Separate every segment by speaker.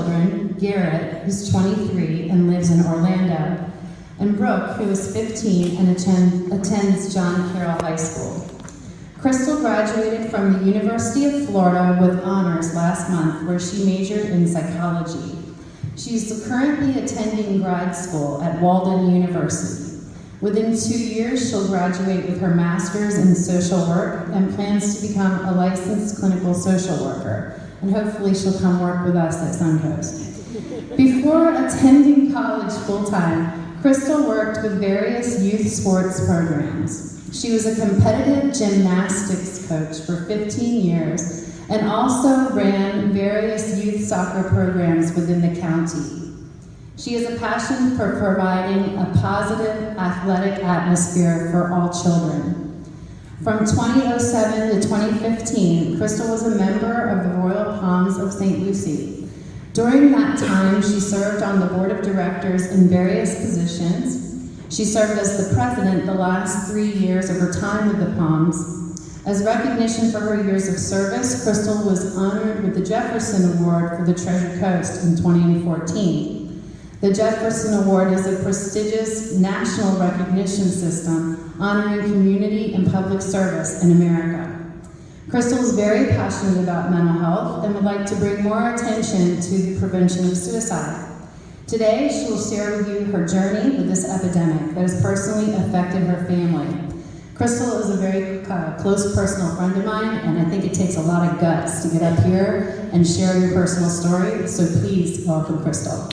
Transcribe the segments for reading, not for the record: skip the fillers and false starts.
Speaker 1: children, Garrett, who's 23 and lives in Orlando, and Brooke, who is 15 and attends John Carroll High School. Crystal graduated from the University of Florida with honors last month, where she majored in psychology. She's currently attending grad school at Walden University. Within 2 years, she'll graduate with her master's in social work and plans to become a licensed clinical social worker. And hopefully she'll come work with us at Suncoast. Before attending college full-time, Crystal worked with various youth sports programs. She was a competitive gymnastics coach for 15 years and also ran various youth soccer programs within the county. She has a passion for providing a positive athletic atmosphere for all children. From 2007 to 2015, Crystal was a member of the Royal Palms of St. Lucie. During that time, she served on the board of directors in various positions. She served as the president the last 3 years of her time with the Palms. As recognition for her years of service, Crystal was honored with the Jefferson Award for the Treasure Coast in 2014. The Jefferson Award is a prestigious national recognition system honoring community and public service in America. Crystal is very passionate about mental health and would like to bring more attention to the prevention of suicide. Today, she will share with you her journey with this epidemic that has personally affected her family. Crystal is a very close personal friend of mine, and I think it takes a lot of guts to get up here and share your personal story, so please welcome Crystal.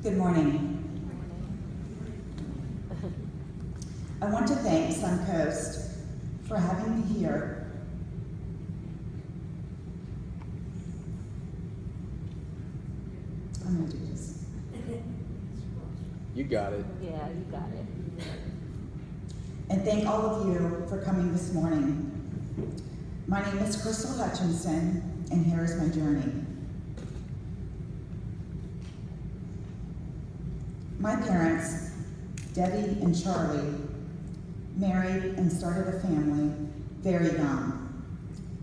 Speaker 2: Good morning. I want to thank Suncoast for having me here. I'm going to do this.
Speaker 3: You got it.
Speaker 4: Yeah, you got it.
Speaker 2: And thank all of you for coming this morning. My name is Crystal Hutchinson, and here is my journey. My parents, Debbie and Charlie, married and started a family very young.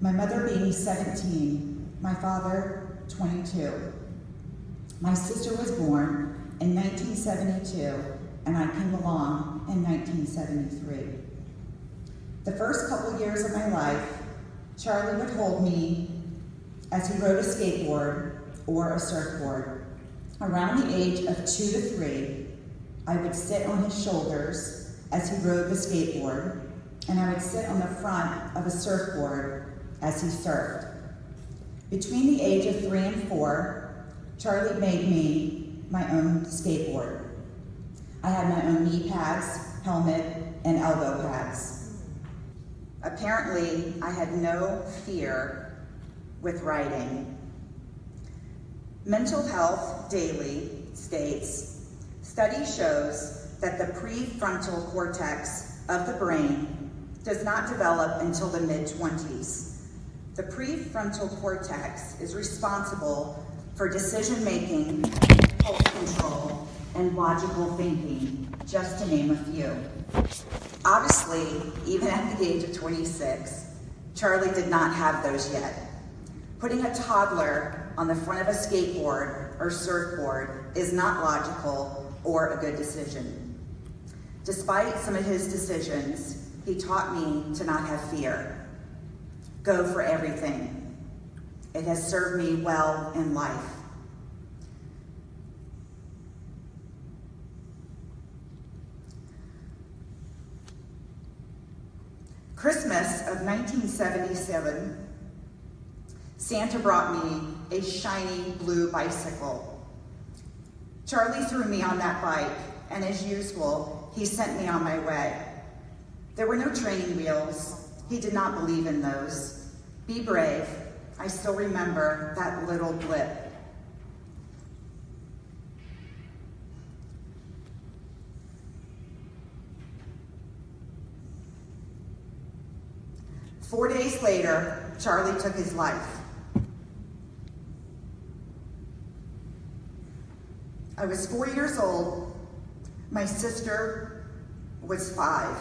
Speaker 2: My mother being 17, my father 22. My sister was born in 1972, and I came along in 1973. The first couple years of my life, Charlie would hold me as he rode a skateboard or a surfboard. Around the age of 2 to 3, I would sit on his shoulders as he rode the skateboard, and I would sit on the front of a surfboard as he surfed. Between the age of 3 and 4, Charlie made me my own skateboard. I had my own knee pads, helmet, and elbow pads. Apparently, I had no fear with riding. Mental Health Daily states, study shows that the prefrontal cortex of the brain does not develop until the mid-20s. The prefrontal cortex is responsible for decision-making, impulse control, and logical thinking, just to name a few. Obviously, even at the age of 26, Charlie did not have those yet. Putting a toddler on the front of a skateboard or surfboard is not logical or a good decision. Despite some of his decisions, he taught me to not have fear. Go for everything. It has served me well in life. Christmas of 1977, Santa brought me a shiny blue bicycle. Charlie threw me on that bike, and as usual, he sent me on my way. There were no training wheels. He did not believe in those. Be brave. I still remember that little blip. 4 days later, Charlie took his life. I was 4 years old. My sister was 5.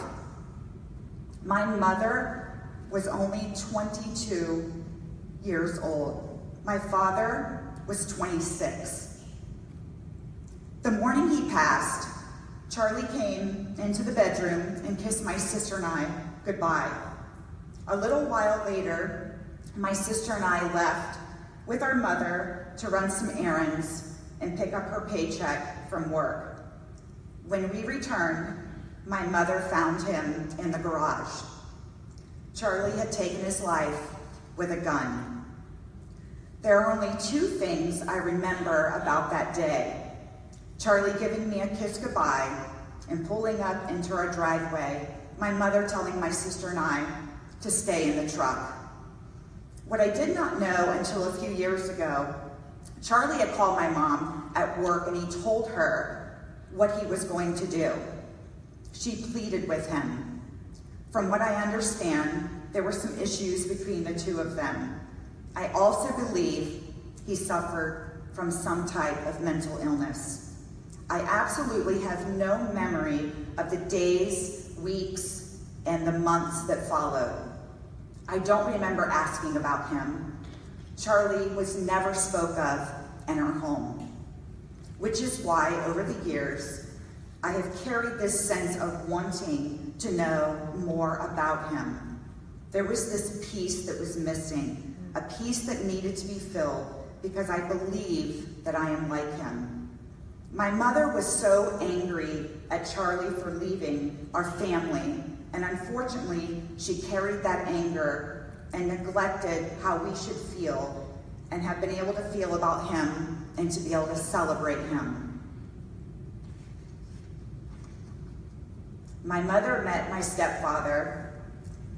Speaker 2: My mother was only 22 years old. My father was 26. The morning he passed, Charlie came into the bedroom and kissed my sister and I goodbye. A little while later, my sister and I left with our mother to run some errands and pick up her paycheck from work. When we returned, my mother found him in the garage. Charlie had taken his life with a gun. There are only 2 things I remember about that day. Charlie giving me a kiss goodbye and pulling up into our driveway, my mother telling my sister and I to stay in the truck. What I did not know until a few years ago, Charlie had called my mom at work and he told her what he was going to do. She pleaded with him. From what I understand, there were some issues between the 2 of them. I also believe he suffered from some type of mental illness. I absolutely have no memory of the days, weeks, and the months that followed. I don't remember asking about him. Charlie was never spoke of in our home, which is why over the years, I have carried this sense of wanting to know more about him. There was this piece that was missing, a piece that needed to be filled because I believe that I am like him. My mother was so angry at Charlie for leaving our family, and unfortunately, she carried that anger and neglected how we should feel and have been able to feel about him and to be able to celebrate him. My mother met my stepfather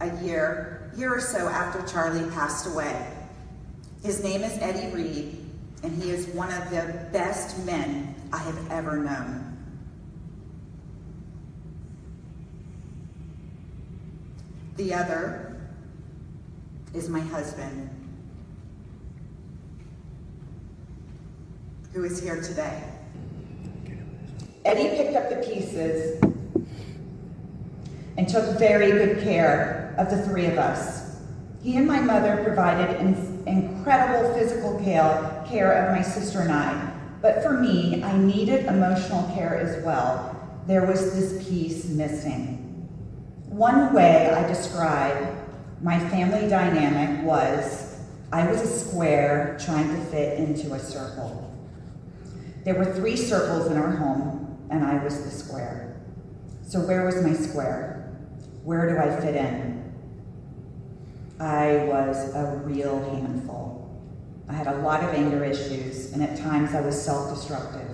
Speaker 2: a year or so after Charlie passed away. His name is Eddie Reed, and he is one of the best men I have ever known. The other is my husband, who is here today. Eddie picked up the pieces and took very good care of the 3 of us. He and my mother provided incredible physical care of my sister and I. But for me, I needed emotional care as well. There was this piece missing. One way I describe my family dynamic was I was a square trying to fit into a circle. There were 3 circles in our home, and I was the square. So where was my square? Where do I fit in? I was a real handful. I had a lot of anger issues, and at times I was self-destructive.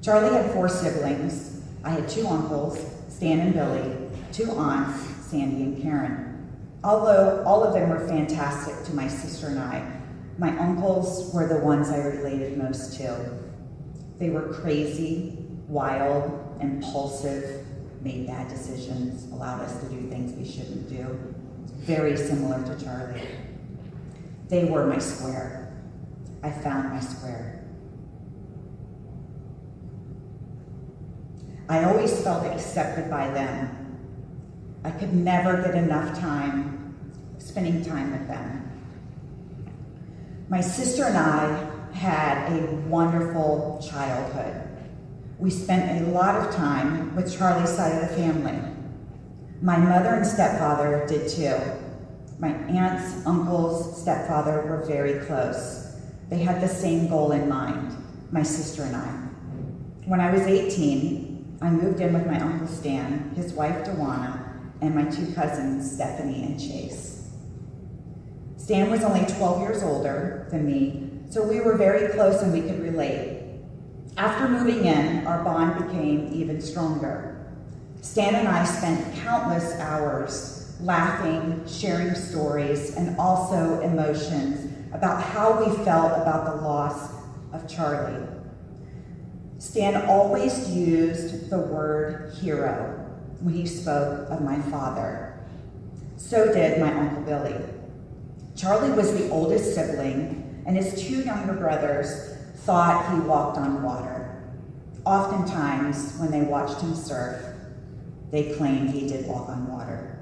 Speaker 2: Charlie had 4 siblings. I had 2 uncles, Stan and Billy, 2 aunts, Sandy and Karen. Although all of them were fantastic to my sister and I, my uncles were the ones I related most to. They were crazy, wild, impulsive, made bad decisions, allowed us to do things we shouldn't do. Very similar to Charlie. They were my square. I found my square. I always felt accepted by them. I could never get enough time spending time with them. My sister and I had a wonderful childhood. We spent a lot of time with Charlie's side of the family. My mother and stepfather did too. My aunts, uncles, stepfather were very close. They had the same goal in mind, my sister and I. When I was 18, I moved in with my Uncle Stan, his wife Dewana, and my 2 cousins, Stephanie and Chase. Stan was only 12 years older than me, so we were very close and we could relate. After moving in, our bond became even stronger. Stan and I spent countless hours laughing, sharing stories, and also emotions about how we felt about the loss of Charlie. Stan always used the word hero when he spoke of my father. So did my Uncle Billy. Charlie was the oldest sibling, and his two younger brothers thought he walked on water. Oftentimes, when they watched him surf, they claimed he did walk on water.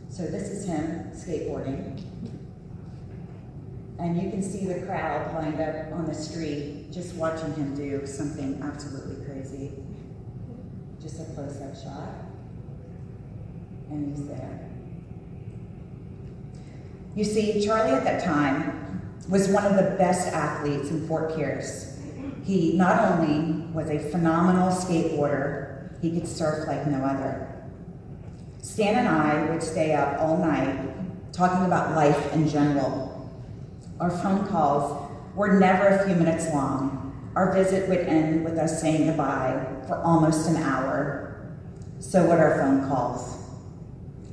Speaker 2: So this is him skateboarding. And you can see the crowd lined up on the street just watching him do something absolutely crazy. Just a close-up shot. And he's there. You see, Charlie at that time was one of the best athletes in Fort Pierce. He not only was a phenomenal skateboarder, he could surf like no other. Stan and I would stay up all night talking about life in general. Our phone calls were never a few minutes long. Our visit would end with us saying goodbye for almost an hour. So would our phone calls.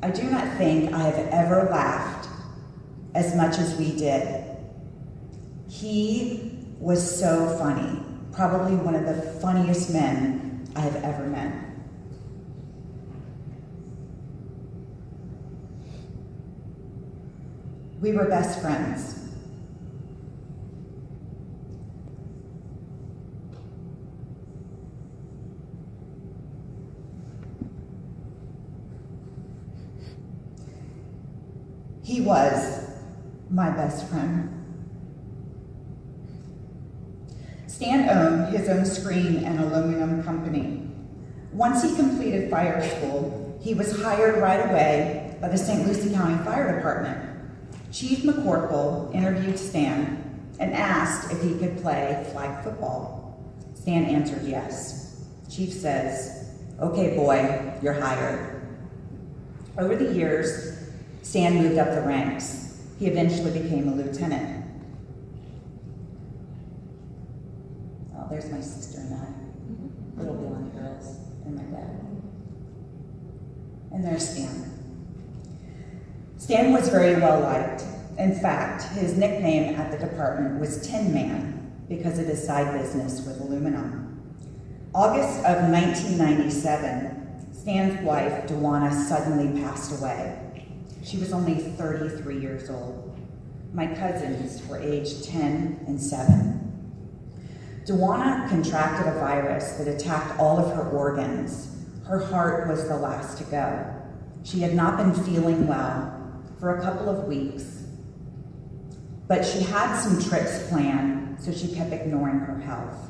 Speaker 2: I do not think I have ever laughed as much as we did. He was so funny, probably one of the funniest men I have ever met. We were best friends. He was my best friend. Stan owned his own screen and aluminum company. Once he completed fire school, he was hired right away by the St. Lucie County Fire Department. Chief McCorkle interviewed Stan and asked if he could play flag football. Stan answered yes. Chief says, "Okay, boy, you're hired." Over the years, Stan moved up the ranks. He eventually became a lieutenant. Oh, there's my sister and I, little blonde girls, and my dad. And there's Stan. Stan was very well liked. In fact, his nickname at the department was Tin Man because of his side business with aluminum. August of 1997, Stan's wife, Dewana, suddenly passed away. She was only 33 years old. My cousins were aged 10 and 7. Dewana contracted a virus that attacked all of her organs. Her heart was the last to go. She had not been feeling well for a couple of weeks, but she had some trips planned, so she kept ignoring her health.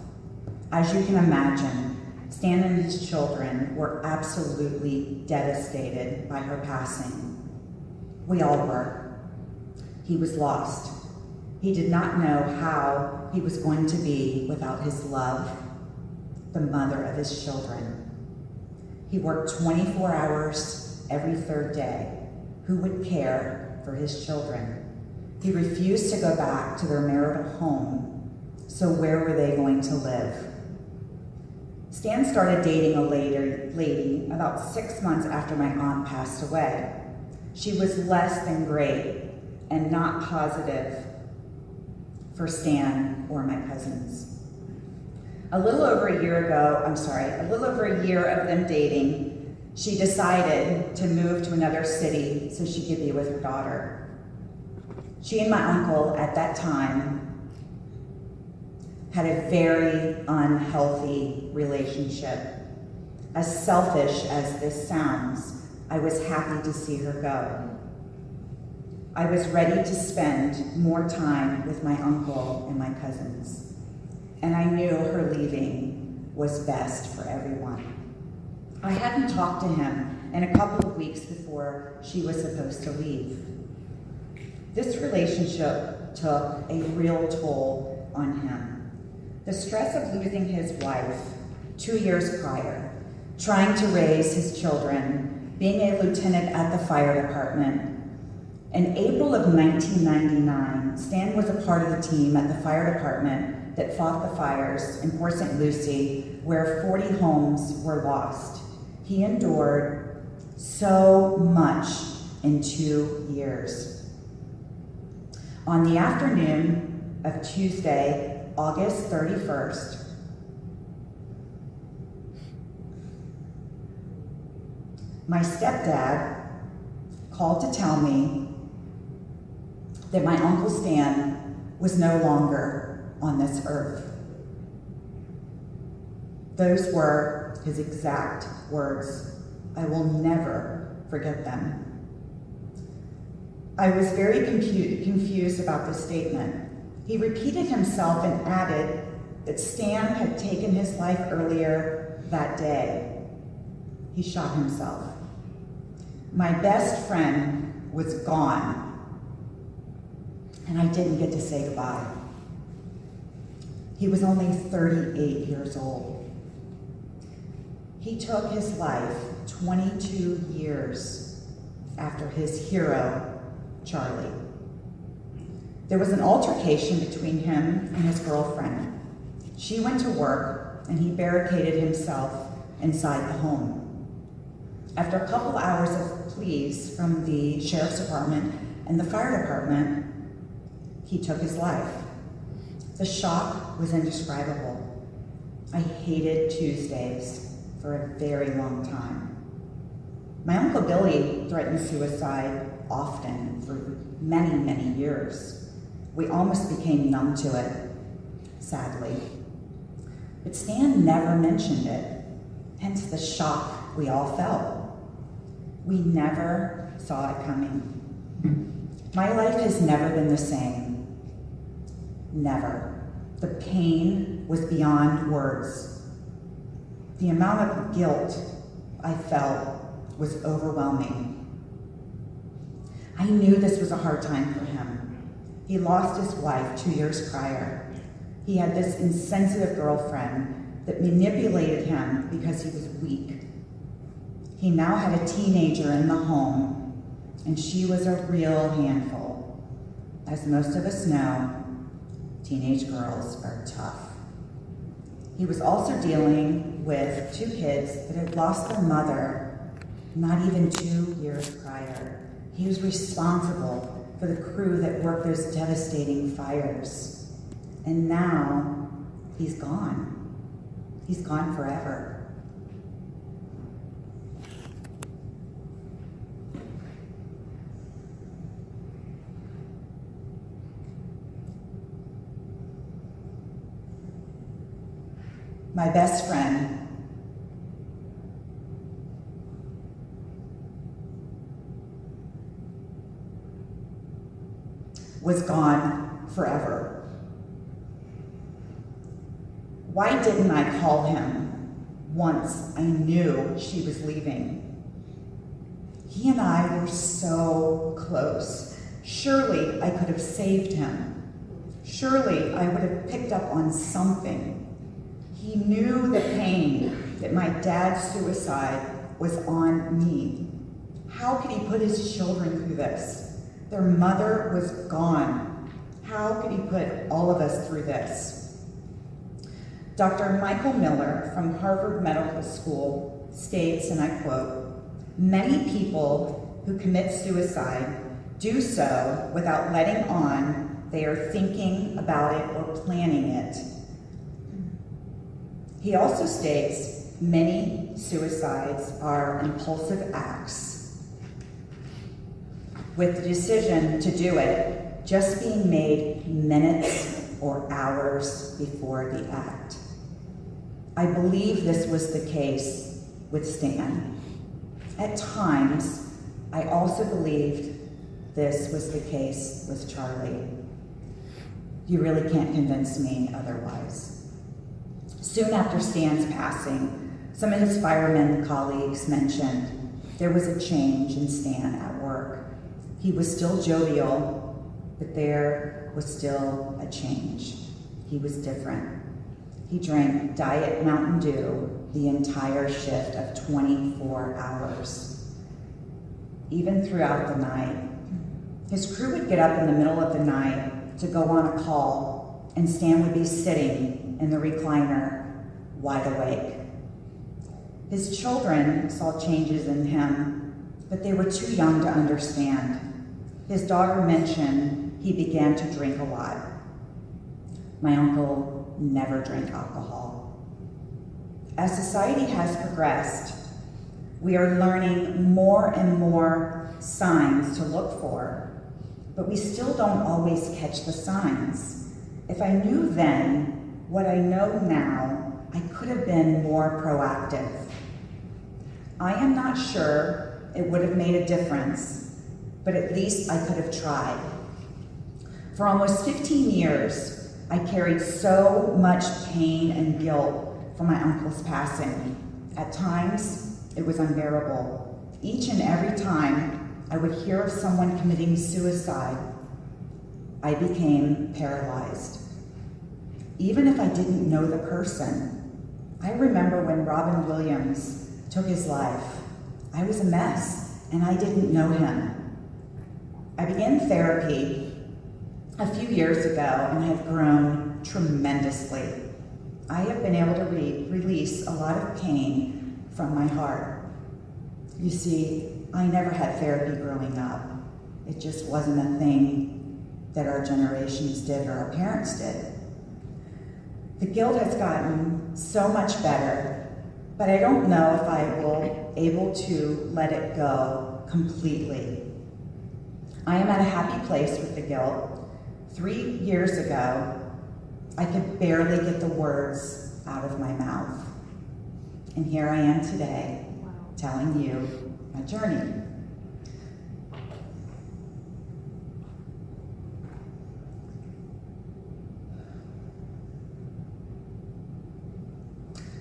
Speaker 2: As you can imagine, Stan and his children were absolutely devastated by her passing. We all were. He was lost. He did not know how he was going to be without his love, the mother of his children. He worked 24 hours every third day. Who would care for his children? He refused to go back to their marital home, so where were they going to live? Stan started dating a lady about 6 months after my aunt passed away. She was less than great and not positive for Stan or my cousins. A little over a year of them dating, she decided to move to another city so she could be with her daughter. She and my uncle at that time had a very unhealthy relationship. As selfish as this sounds, I was happy to see her go. I was ready to spend more time with my uncle and my cousins, and I knew her leaving was best for everyone. I hadn't talked to him in a couple of weeks before she was supposed to leave. This relationship took a real toll on him. The stress of losing his wife 2 years prior, trying to raise his children, being a lieutenant at the fire department. In April of 1999, Stan was a part of the team at the fire department that fought the fires in Port St. Lucie, where 40 homes were lost. He endured so much in 2 years. On the afternoon of Tuesday, August 31st, My stepdad called to tell me that my Uncle Stan was no longer on this earth. Those were his exact words. I will never forget them. I was very confused about this statement. He repeated himself and added that Stan had taken his life earlier that day. He shot himself. My best friend was gone, and I didn't get to say goodbye. He was only 38 years old. He took his life 22 years after his hero, Charlie. There was an altercation between him and his girlfriend. She went to work and he barricaded himself inside the home. After a couple hours of pleas from the sheriff's department and the fire department, he took his life. The shock was indescribable. I hated Tuesdays for a very long time. My Uncle Billy threatened suicide often for many, many years. We almost became numb to it, sadly. But Stan never mentioned it, hence the shock we all felt. We never saw it coming. My life has never been the same. Never. The pain was beyond words. The amount of guilt I felt was overwhelming. I knew this was a hard time for him. He lost his wife 2 years prior. He had this insensitive girlfriend that manipulated him because he was weak. He now had a teenager in the home, and she was a real handful. As most of us know, teenage girls are tough. He was also dealing with 2 kids that had lost their mother not even 2 years prior. He was responsible for the crew that worked those devastating fires. And now, he's gone. He's gone forever. My best friend was gone forever. Why didn't I call him once I knew she was leaving? He and I were so close. Surely I could have saved him. Surely I would have picked up on something. He knew the pain that my dad's suicide was on me. How could he put his children through this? Their mother was gone. How could he put all of us through this? Dr. Michael Miller from Harvard Medical School states, and I quote, "Many people who commit suicide do so without letting on they are thinking about it or planning it." He also states many suicides are impulsive acts, with the decision to do it just being made minutes or hours before the act. I believe this was the case with Stan. At times, I also believed this was the case with Charlie. You really can't convince me otherwise. Soon after Stan's passing, some of his firemen colleagues mentioned there was a change in Stan at work. He was still jovial, but there was still a change. He was different. He drank Diet Mountain Dew the entire shift of 24 hours, even throughout the night. His crew would get up in the middle of the night to go on a call, and Stan would be sitting in the recliner, wide awake. His children saw changes in him, but they were too young to understand. His daughter mentioned he began to drink a lot. My uncle never drank alcohol. As society has progressed, We are learning more and more signs to look for, but we still don't always catch the signs. If I knew then what I know now, I could have been more proactive. I am not sure it would have made a difference, but at least I could have tried. For almost 15 years, I carried so much pain and guilt from my uncle's passing. At times, it was unbearable. Each and every time I would hear of someone committing suicide, I became paralyzed. Even if I didn't know the person, I remember when Robin Williams took his life. I was a mess, and I didn't know him. I began therapy a few years ago and have grown tremendously. I have been able to release a lot of pain from my heart. You see, I never had therapy growing up. It just wasn't a thing that our generations did or our parents did. The guilt has gotten so much better, but I don't know if I will be able to let it go completely. I am at a happy place with the guilt. 3 years ago, I could barely get the words out of my mouth. And here I am today, telling you my journey.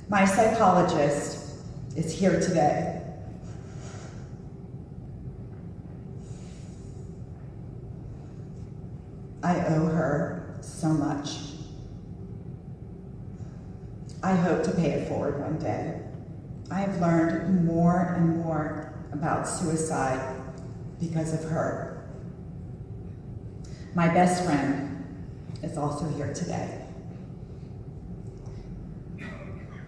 Speaker 2: My psychologist is here today. I owe her so much. I hope to pay it forward one day. I have learned more and more about suicide because of her. My best friend is also here today.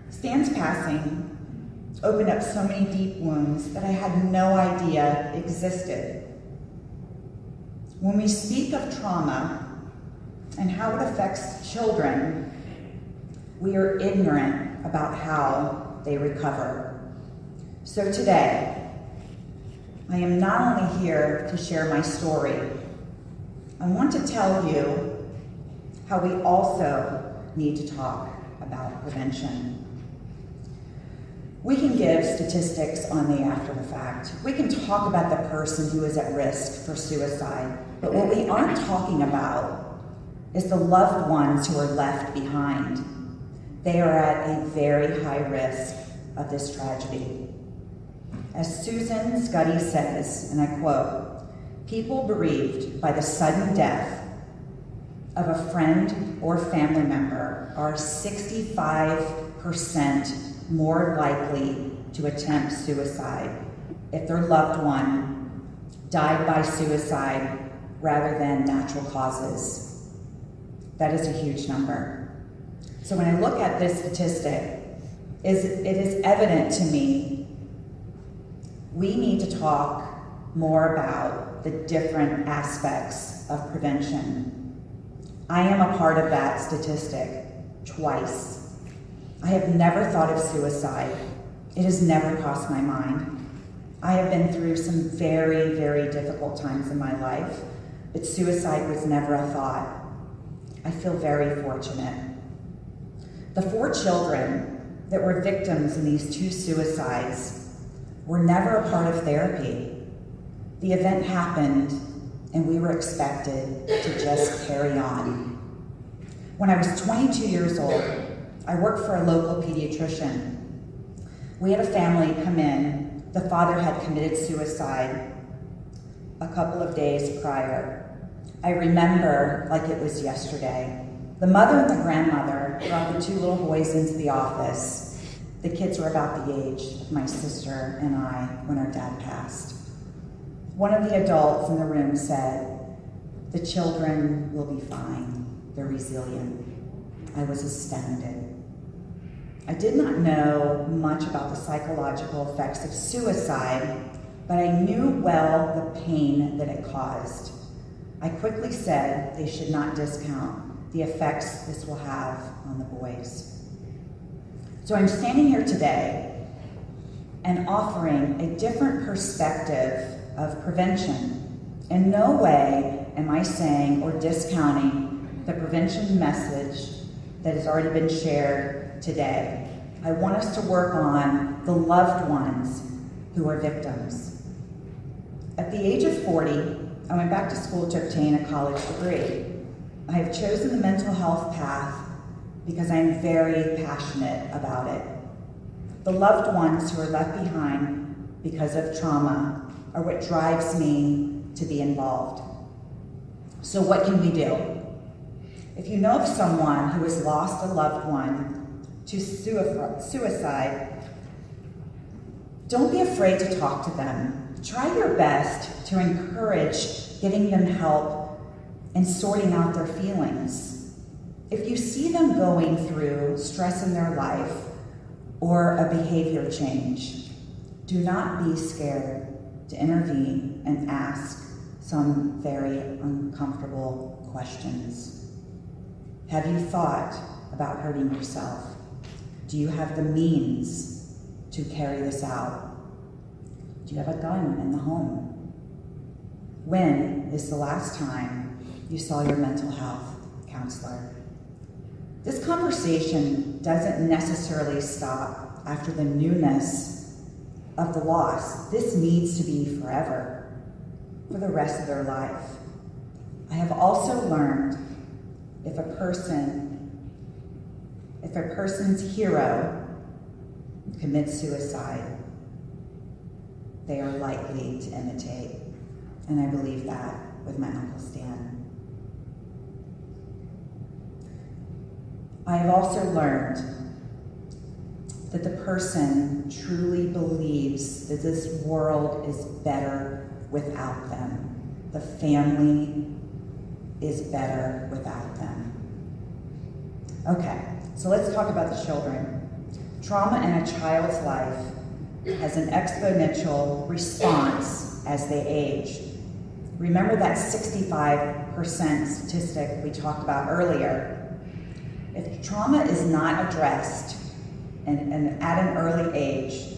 Speaker 2: Stan's passing opened up so many deep wounds that I had no idea existed. When we speak of trauma and how it affects children, we are ignorant about how they recover. So today, I am not only here to share my story, I want to tell you how we also need to talk about prevention. We can give statistics on the after the fact. We can talk about the person who is at risk for suicide, but what we aren't talking about is the loved ones who are left behind. They are at a very high risk of this tragedy. As Susan Scuddy says, and I quote, "People bereaved by the sudden death of a friend or family member are 65% more likely to attempt suicide if their loved one died by suicide rather than natural causes." That is a huge number. So when I look at this statistic, it is evident to me we need to talk more about the different aspects of prevention. I am a part of that statistic twice. I have never thought of suicide. It has never crossed my mind. I have been through some very, very difficult times in my life, but suicide was never a thought. I feel very fortunate. The 4 children that were victims in these 2 suicides were never a part of therapy. The event happened, and we were expected to just carry on. When I was 22 years old, I worked for a local pediatrician. We had a family come in. The father had committed suicide a couple of days prior. I remember like it was yesterday. The mother and the grandmother brought the 2 little boys into the office. The kids were about the age of my sister and I when our dad passed. One of the adults in the room said, "The children will be fine. They're resilient." I was astounded. I did not know much about the psychological effects of suicide, but I knew well the pain that it caused. I quickly said they should not discount the effects this will have on the boys. So I'm standing here today, and offering a different perspective of prevention. In no way am I saying or discounting the prevention message that has already been shared today. I want us to work on the loved ones who are victims. At the age of 40, I went back to school to obtain a college degree. I have chosen the mental health path because I am very passionate about it. The loved ones who are left behind because of trauma are what drives me to be involved. So what can we do? If you know of someone who has lost a loved one to suicide, don't be afraid to talk to them. Try your best to encourage getting them help and sorting out their feelings. If you see them going through stress in their life or a behavior change, do not be scared to intervene and ask some very uncomfortable questions. Have you thought about hurting yourself? Do you have the means to carry this out? Do you have a gun in the home? When is the last time you saw your mental health counselor? This conversation doesn't necessarily stop after the newness of the loss. This needs to be forever, for the rest of their life. I have also learned if a person's hero commits suicide, they are likely to imitate. And I believe that with my Uncle Stan. I have also learned that the person truly believes that this world is better without them. The family is better without them. Okay, so let's talk about the children. Trauma in a child's life has an exponential response as they age. Remember that 65% statistic we talked about earlier. If trauma is not addressed and at an early age,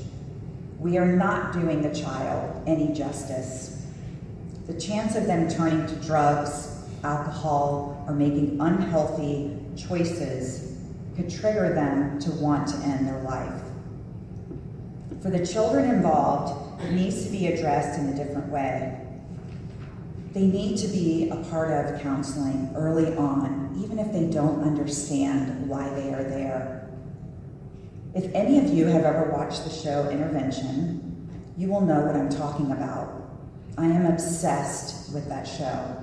Speaker 2: we are not doing the child any justice. The chance of them turning to drugs, alcohol, or making unhealthy choices could trigger them to want to end their life. For the children involved, it needs to be addressed in a different way. They need to be a part of counseling early on, even if they don't understand why they are there. If any of you have ever watched the show Intervention, you will know what I'm talking about. I am obsessed with that show.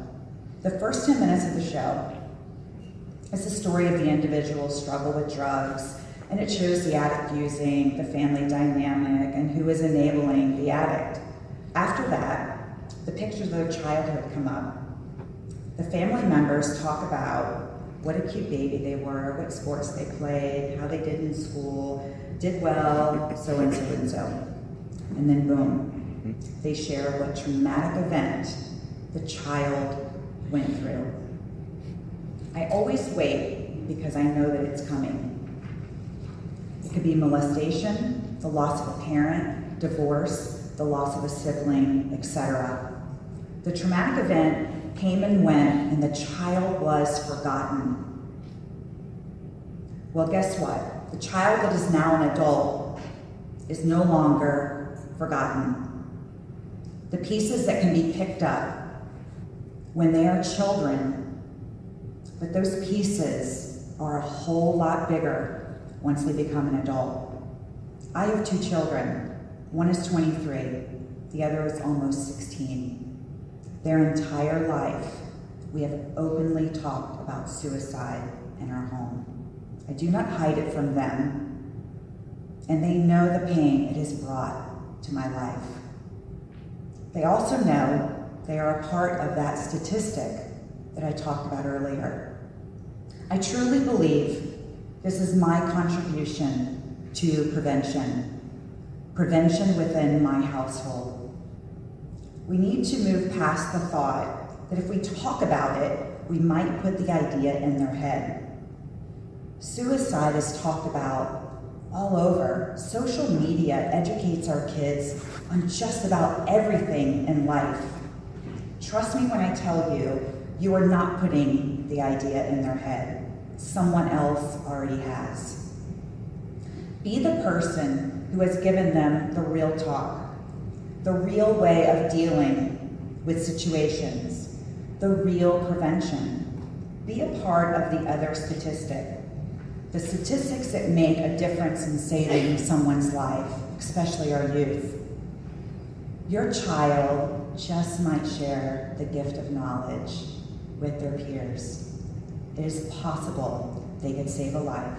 Speaker 2: The first 10 minutes of the show is the story of the individual's struggle with drugs, and it shows the addict using the family dynamic and who is enabling the addict. After that, the pictures of their childhood come up. The family members talk about what a cute baby they were, what sports they played, how they did in school, did well, so and so and so. And then boom, they share what traumatic event the child went through. I always wait because I know that it's coming. It could be molestation, the loss of a parent, divorce, the loss of a sibling, etc. The traumatic event came and went, and the child was forgotten. Well, guess what? The child that is now an adult is no longer forgotten. The pieces that can be picked up when they are children, but those pieces are a whole lot bigger once they become an adult. I have 2 children. One is 23, the other is almost 16. Their entire life, we have openly talked about suicide in our home. I do not hide it from them, and they know the pain it has brought to my life. They also know they are a part of that statistic that I talked about earlier. I truly believe this is my contribution to prevention within my household. We need to move past the thought that if we talk about it, we might put the idea in their head. Suicide is talked about all over. Social media educates our kids on just about everything in life. Trust me when I tell you, you are not putting the idea in their head. Someone else already has. Be the person who has given them the real talk, the real way of dealing with situations, the real prevention. Be a part of the other statistic, the statistics that make a difference in saving someone's life, especially our youth. Your child just might share the gift of knowledge with their peers. It is possible they could save a life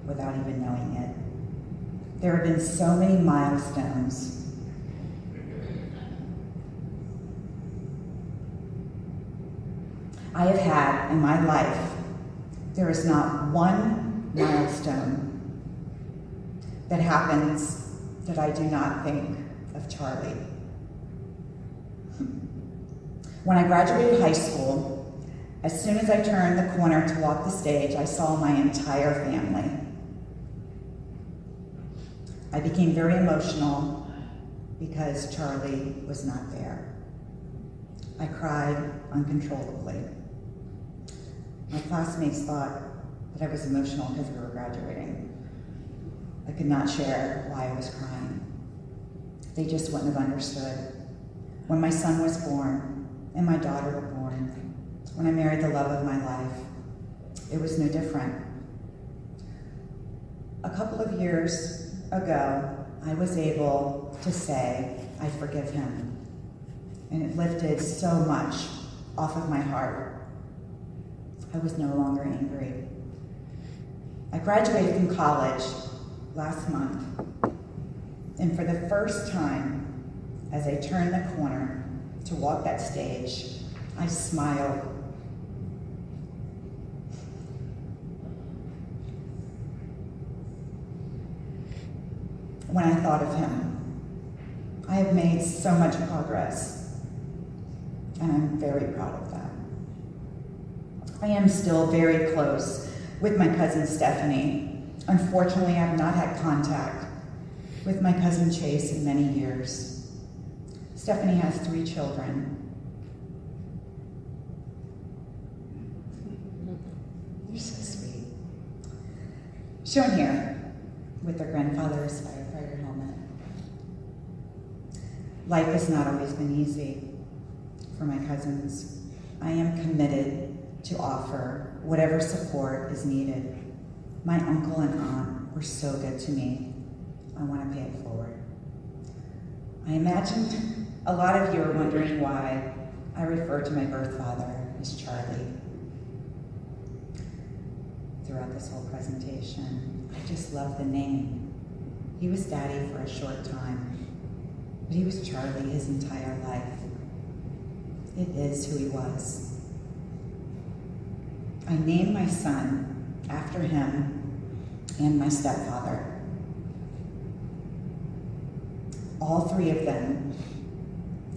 Speaker 2: without even knowing it. There have been so many milestones. I have had in my life. There is not one milestone that happens that I do not think of Charlie. When I graduated high school, as soon as I turned the corner to walk the stage, I saw my entire family. I became very emotional because Charlie was not there. I cried uncontrollably. My classmates thought that I was emotional because we were graduating. I could not share why I was crying. They just wouldn't have understood. When my son was born and my daughter were born, when I married the love of my life, it was no different. A couple of years ago, I was able to say, I forgive him. And it lifted so much off of my heart. I was no longer angry. I graduated from college last month, and for the first time, as I turned the corner to walk that stage, I smiled. When I thought of him, I have made so much progress, and I'm very proud of that. I am still very close with my cousin Stephanie. Unfortunately, I have not had contact with my cousin Chase in many years. Stephanie has 3 children. You're so sweet. Shown here with their grandfather's firefighter helmet. Life has not always been easy for my cousins. I am committed to offer whatever support is needed. My uncle and aunt were so good to me. I want to pay it forward. I imagine a lot of you are wondering why I refer to my birth father as Charlie throughout this whole presentation. I just love the name. He was Daddy for a short time, but he was Charlie his entire life. It is who he was. I named my son after him and my stepfather. All 3 of them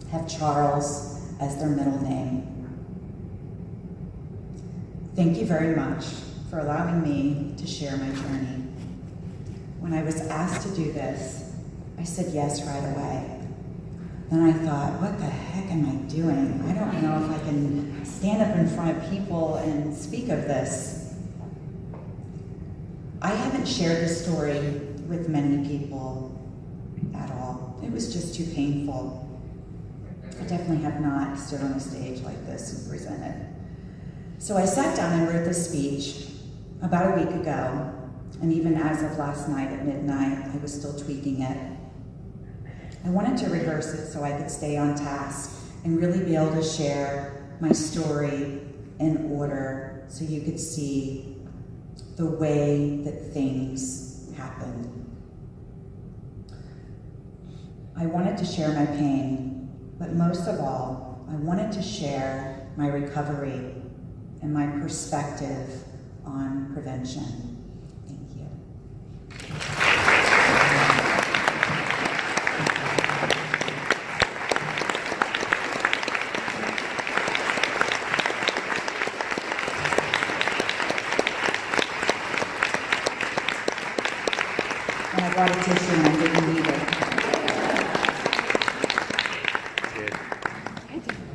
Speaker 2: have Charles as their middle name. Thank you very much for allowing me to share my journey. When I was asked to do this, I said yes right away. Then I thought, what the heck am I doing? I don't know if I can stand up in front of people and speak of this. I haven't shared this story with many people at all. It was just too painful. I definitely have not stood on a stage like this and presented. So I sat down and wrote this speech about a week ago, and even as of last night at midnight, I was still tweaking it. I wanted to rehearse it so I could stay on task and really be able to share my story in order so you could see the way that things happened. I wanted to share my pain, but most of all, I wanted to share my recovery and my perspective on prevention. Thank you.
Speaker 3: Yay.